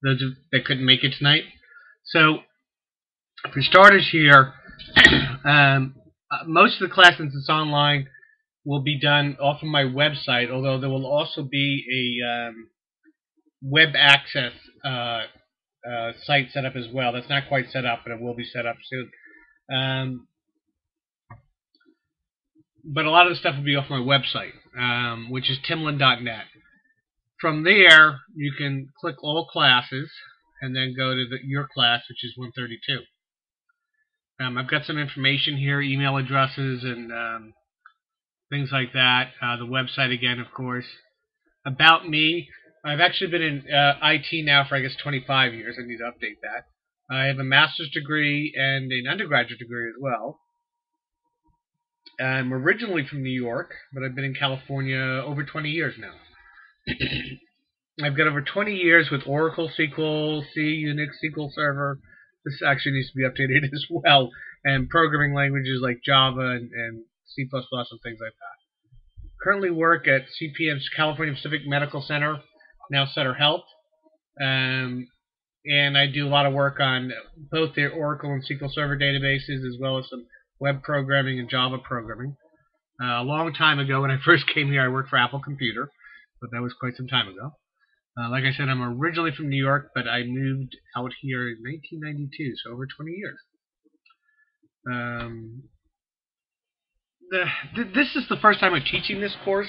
those that couldn't make it tonight. So, for starters here, most of the class, since it's online, will be done off of my website, although there will also be a web access site set up as well. That's not quite set up, but it will be set up soon. But a lot of the stuff will be off my website, which is timlin.net. From there, you can click all classes and then go to your class, which is 132. I've got some information here, email addresses and things like that. The website again, of course. About me, I've actually been in IT now for, I guess, 25 years. I need to update that. I have a master's degree and an undergraduate degree as well. I'm originally from New York, but I've been in California over 20 years now. I've got over 20 years with Oracle, SQL, C, Unix, SQL Server. This actually needs to be updated as well. And programming languages like Java and C++ and things like that. Currently work at CPM's California Pacific Medical Center, now Sutter Health. And I do a lot of work on both their Oracle and SQL Server databases, as well as some web programming and Java programming. A long time ago, when I first came here, I worked for Apple Computer, but that was quite some time ago. Like I said, I'm originally from New York, but I moved out here in 1992, so over 20 years. This is the first time I'm teaching this course,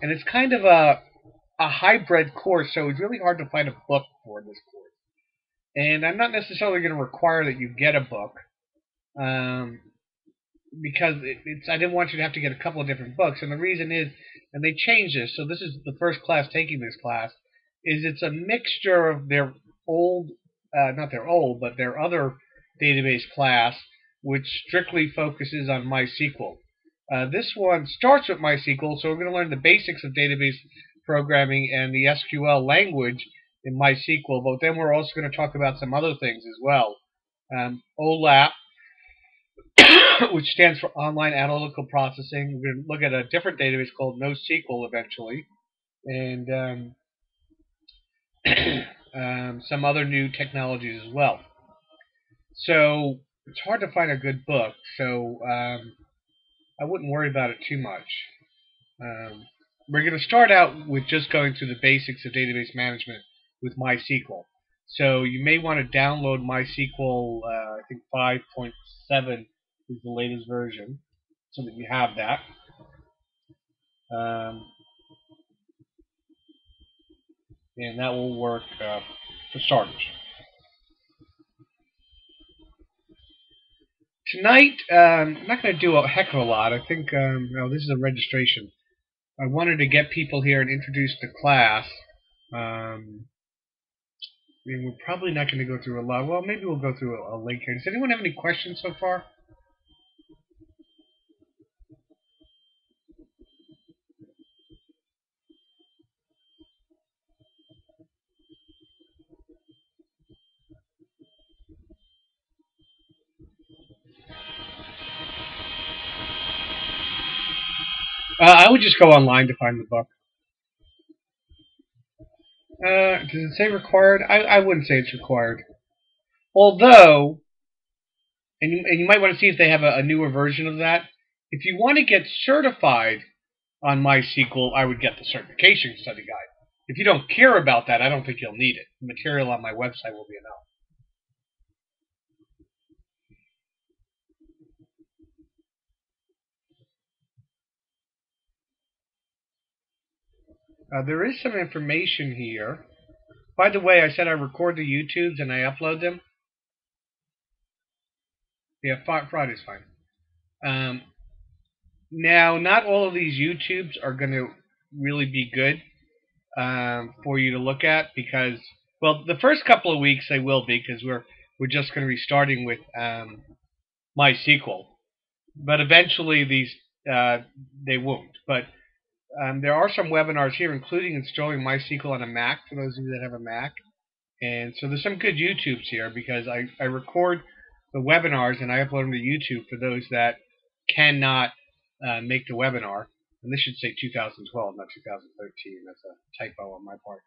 and it's kind of a hybrid course, so it's really hard to find a book for this course. And I'm not necessarily going to require that you get a book, because I didn't want you to have to get a couple of different books. And the reason is, and they changed this, so this is the first class taking this class, is it's a mixture of their old, not their old, but their other database class, which strictly focuses on MySQL. This one starts with MySQL, so we're going to learn the basics of database programming and the SQL language in MySQL, but then we're also going to talk about some other things as well. OLAP, which stands for Online Analytical Processing. We're going to look at a different database called NoSQL eventually, and some other new technologies as well. So it's hard to find a good book, so I wouldn't worry about it too much. We're going to start out with just going through the basics of database management with MySQL. So you may want to download MySQL, I think 5.7 is the latest version, so that you have that. And that will work for starters. Tonight, I'm not going to do a heck of a lot. I think, well, this is a registration. I wanted to get people here and introduce the class. I mean, we're probably not going to go through a lot. Well, maybe we'll go through a link here. Does anyone have any questions so far? I would just go online to find the book. Does it say required? I wouldn't say it's required. Although, and you might want to see if they have a newer version of that. If you want to get certified on MySQL, I would get the certification study guide. If you don't care about that, I don't think you'll need it. The material on my website will be enough. There is some information here. By the way, I said I record the YouTubes and I upload them. Yeah, Friday's fine. Now, not all of these YouTubes are going to really be good for you to look at because, well, the first couple of weeks they will be because we're just going to be starting with MySQL, but eventually these they won't. But there are some webinars here, including installing MySQL on a Mac for those of you that have a Mac, and so there's some good YouTubes here because I record the webinars and I upload them to YouTube for those that cannot make the webinar. And this should say 2012, not 2013. That's a typo on my part.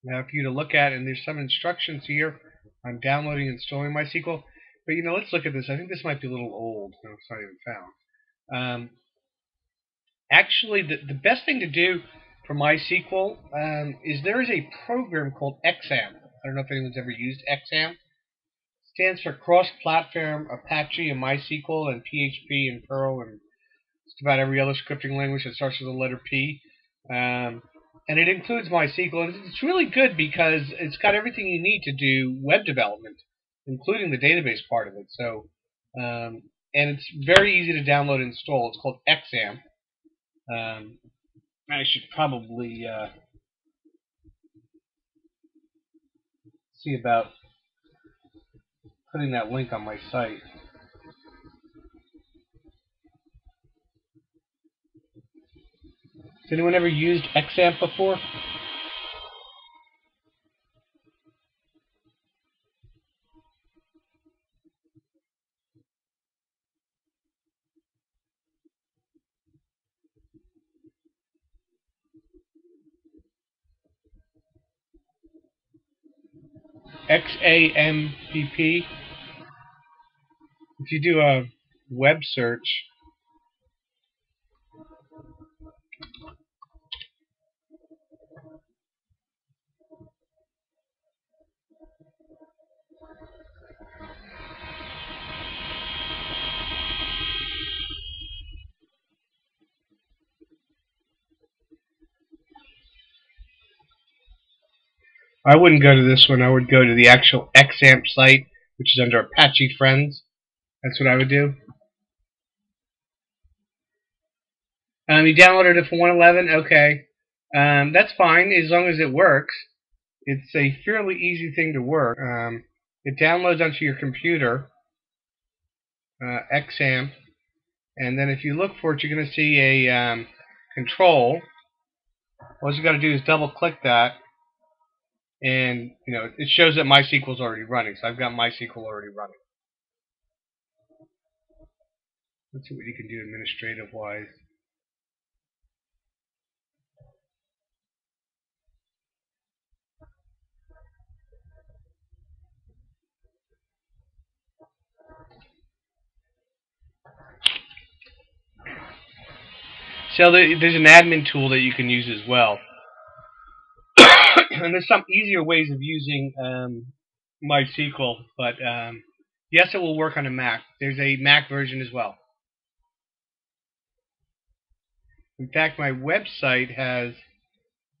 now for you to look at, and there's some instructions here on downloading and installing MySQL. But let's look at this. I think this might be a little old. No, it's not even found. Actually, the best thing to do for MySQL is there is a program called XAMPP. I don't know if anyone's ever used XAMPP. It stands for Cross-Platform Apache and MySQL and PHP and Perl and just about every other scripting language that starts with the letter P. And it includes MySQL. And it's really good because it's got everything you need to do web development, including the database part of it. So, and it's very easy to download and install. It's called XAMPP. I should probably see about putting that link on my site. Has anyone ever used XAMPP before? XAMPP. If you do a web search, I wouldn't go to this one. I would go to the actual XAMPP site, which is under Apache Friends. That's what I would do. You downloaded it for 111? Okay. That's fine as long as it works. It's a fairly easy thing to work. It downloads onto your computer, XAMPP, and then if you look for it, you're going to see a control. All you got to do is double click that, and it shows that MySQL is already running. So I've got MySQL already running. Let's see what you can do administrative wise. So there's an admin tool that you can use as well. And there's some easier ways of using MySQL, but yes, it will work on a Mac. There's a Mac version as well. In fact, my website has,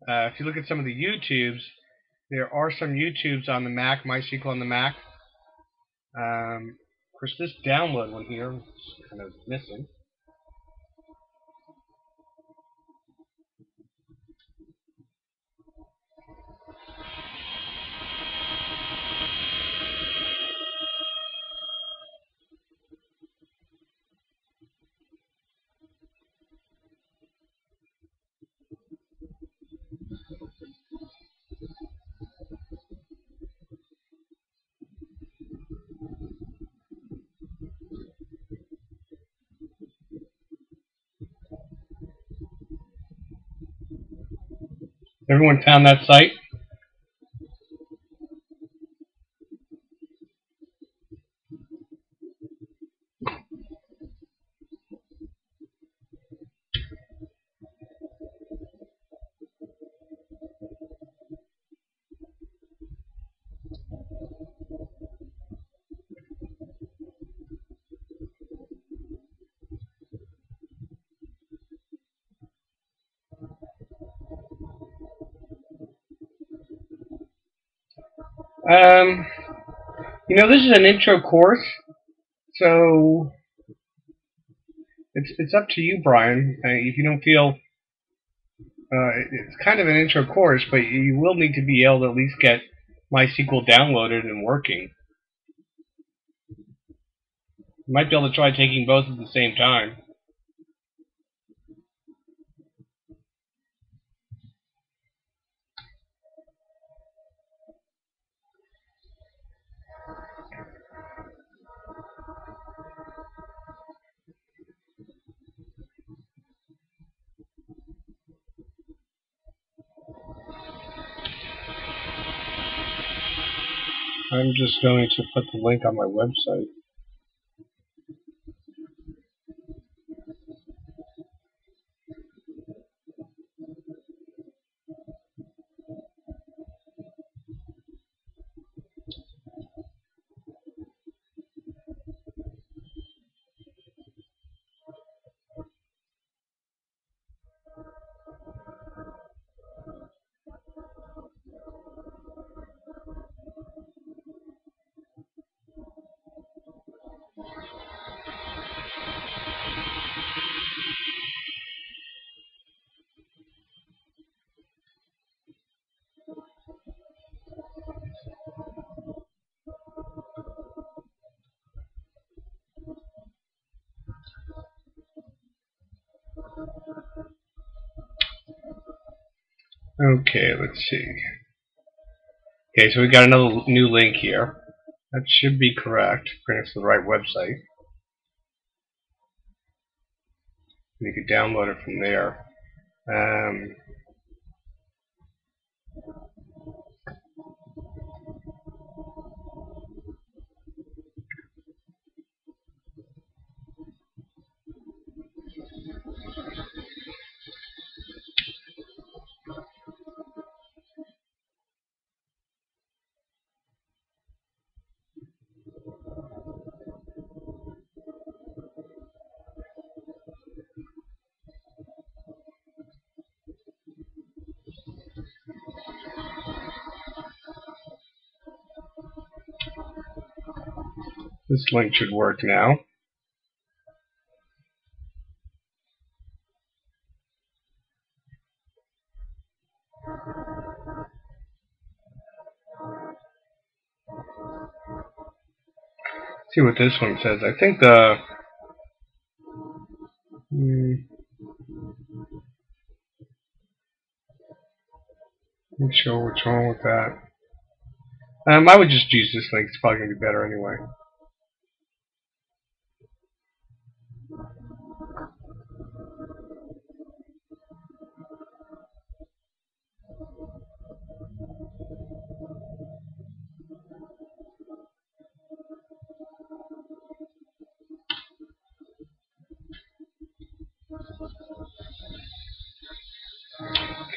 if you look at some of the YouTubes, there are some YouTubes on the Mac, MySQL on the Mac. Of course, this download one here is kind of missing. Everyone found that site? This is an intro course, so it's up to you, Brian. If you don't feel it's kind of an intro course, but you will need to be able to at least get MySQL downloaded and working. You might be able to try taking both at the same time. I'm just going to put the link on my website. Okay, let's see. Okay, so we got another new link here. That should be correct. Bring us to the right website. You can download it from there. This link should work now. See what this one says. I think the not sure what's wrong with that. I would just use this link. It's probably going to be better anyway.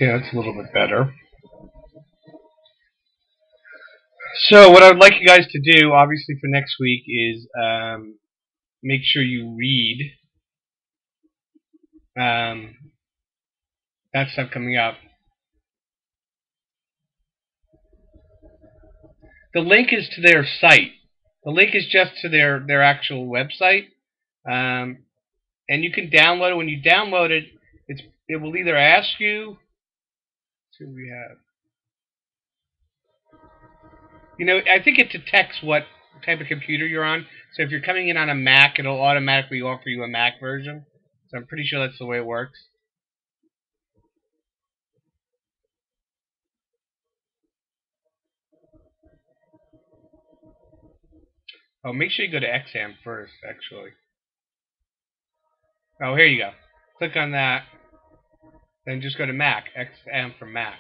Okay, that's a little bit better. So what I would like you guys to do, obviously for next week, is make sure you read that stuff coming up. The link is to their site. The link is just to their actual website, and you can download it. When you download it, it will either ask you. Let's see what we have. You know, I think it detects what type of computer you're on. So if you're coming in on a Mac, it'll automatically offer you a Mac version. So I'm pretty sure that's the way it works. Oh, make sure you go to XAMPP first, actually. Oh, here you go. Click on that. Then just go to Mac. XAMPP for Mac.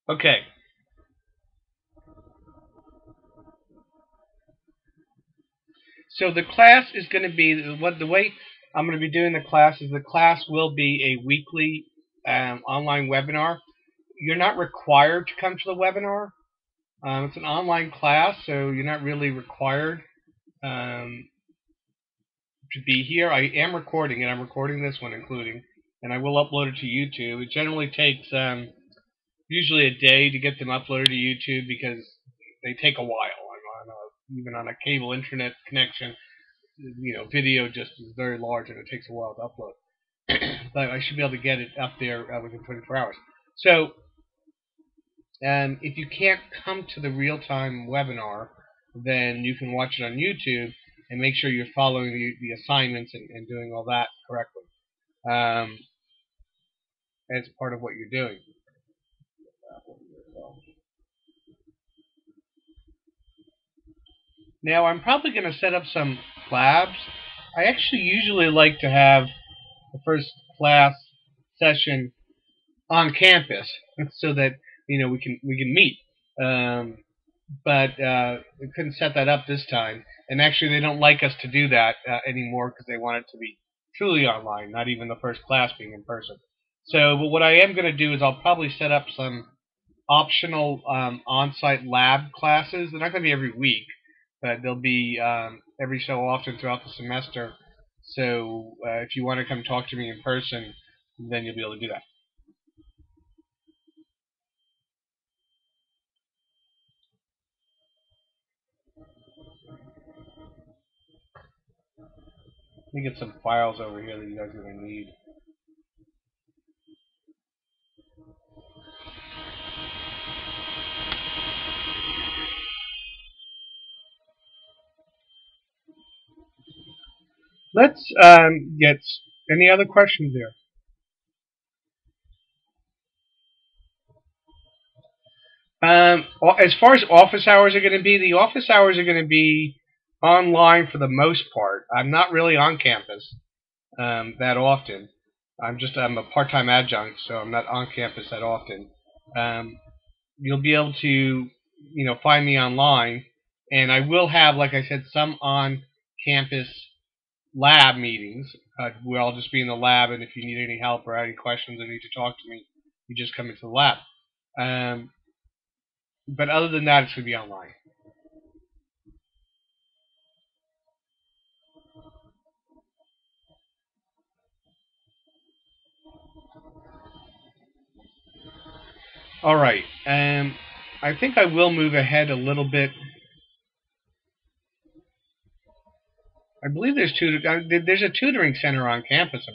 Okay. So the class is going to be the way I'm going to be doing the class is the class will be a weekly online webinar. You're not required to come to the webinar. It's an online class, so you're not really required to be here. I am recording it. I'm recording this one, including, and I will upload it to YouTube. It generally takes usually a day to get them uploaded to YouTube because they take a while. Even on a cable internet connection, you know, video just is very large and it takes a while to upload. But I should be able to get it up there within 24 hours. So if you can't come to the real-time webinar, then you can watch it on YouTube and make sure you're following the assignments and doing all that correctly um, as part of what you're doing. Now, I'm probably going to set up some labs. I actually usually like to have the first class session on campus so that we can meet. But we couldn't set that up this time, and actually they don't like us to do that anymore because they want it to be truly online, not even the first class being in person. So, but what I am going to do is I'll probably set up some optional on-site lab classes. They're not going to be every week, but they'll be every so often throughout the semester. So if you want to come talk to me in person, then you'll be able to do that. Let me get some files over here that you guys are going to need. Let's get any other questions there. As far as office hours are going to be, the office hours are going to be online for the most part. I'm not really on campus that often. I'm a part-time adjunct, so I'm not on campus that often. Um, you'll be able to find me online, and I will have, like I said, some on-campus lab meetings where I'll just be in the lab, and if you need any help or any questions or need to talk to me, you just come into the lab. But other than that, it's going to be online. All right. I think I will move ahead a little bit. I believe there's a tutoring center on campus.